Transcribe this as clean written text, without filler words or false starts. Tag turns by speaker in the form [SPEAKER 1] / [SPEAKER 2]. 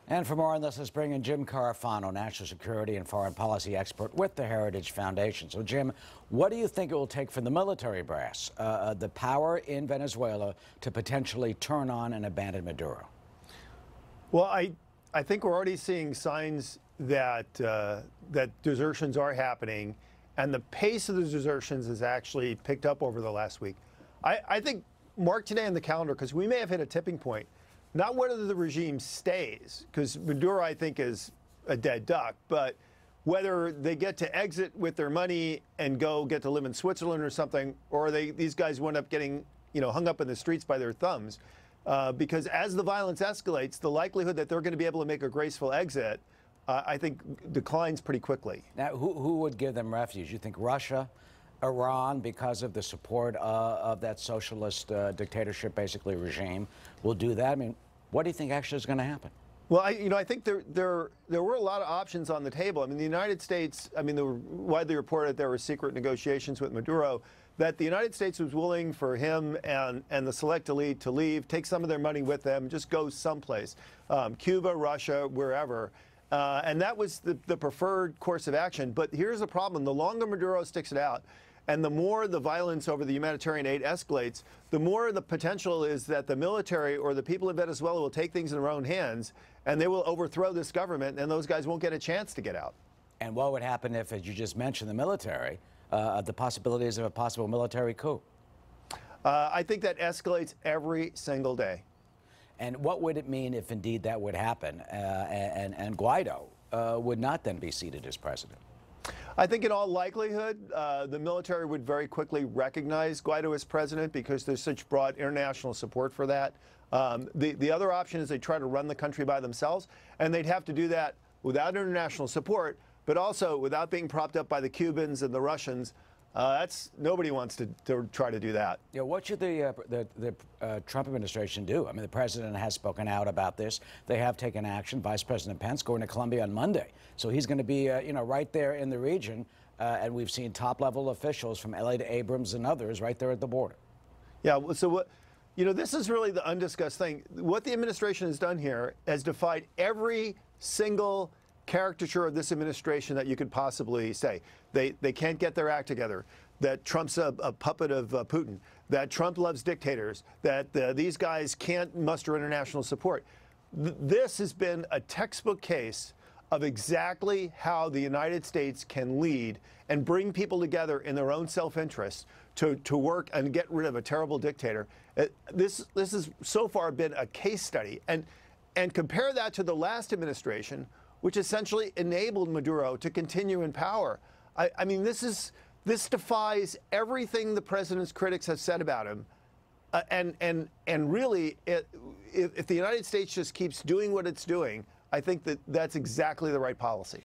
[SPEAKER 1] And for more on this, let's bring in Jim Carafano, national security and foreign policy expert with the Heritage Foundation. So, Jim, what do you think it will take for the military brass, the power in Venezuela, to potentially turn on and abandon Maduro?
[SPEAKER 2] Well, I think we're already seeing signs that that desertions are happening, and the pace of the desertions has actually picked up over the last week. I think mark today on the calendar, because we may have hit a tipping point. Not whether the regime stays, because Maduro, I think, is a dead duck, but whether they get to exit with their money and go get to live in Switzerland or something, or these guys wind up getting, hung up in the streets by their thumbs. Because as the violence escalates, the likelihood that they're going to be able to make a graceful exit, I think, declines pretty quickly.
[SPEAKER 1] Now, who would give them refuge? You think Russia, Iran, because of the support of that socialist dictatorship, basically, regime, will do that? I mean, what do you think actually is going to happen?
[SPEAKER 2] Well, I think there were a lot of options on the table. I mean, the United States, they were widely reported there were secret negotiations with Maduro, that the United States was willing for him and the select elite to leave, take some of their money with them, just go someplace, Cuba, Russia, wherever. And that was the preferred course of action. But here's the problem. The longer Maduro sticks it out, and the more the violence over the humanitarian aid escalates, the more the potential is that the military or the people in Venezuela will take things in their own hands, and they will overthrow this government, and those guys won't get a chance to get out.
[SPEAKER 1] And what would happen if, as you just mentioned, the military, the possibilities of a possible military coup?
[SPEAKER 2] I think that escalates every single day.
[SPEAKER 1] And what would it mean if indeed that would happen, and Guaido would not then be seated as president?
[SPEAKER 2] I think in all likelihood, the military would very quickly recognize Guaido as president because there's such broad international support for that. The other option is they try to run the country by themselves, and they'd have to do that without international support, but also without being propped up by the Cubans and the Russians. Nobody wants to try to do that.
[SPEAKER 1] Yeah, what should the Trump administration do? I mean, the president has spoken out about this. They have taken action. Vice President Pence going to Colombia on Monday, so he's going to be, right there in the region. And we've seen top-level officials from LA to Abrams and others right there at the border.
[SPEAKER 2] Yeah. So what? This is really the undiscussed thing. What the administration has done here has defied every single caricature of this administration that you could possibly say. They can't get their act together, that Trump's a puppet of Putin, that Trump loves dictators, that these guys can't muster international support. This has been a textbook case of exactly how the United States can lead and bring people together in their own self-interest to work and get rid of a terrible dictator. This has so far been a case study. And compare that to the last administration, which essentially enabled Maduro to continue in power. I mean, this defies everything the president's critics have said about him. And really, if the United States just keeps doing what it's doing, I think that's exactly the right policy.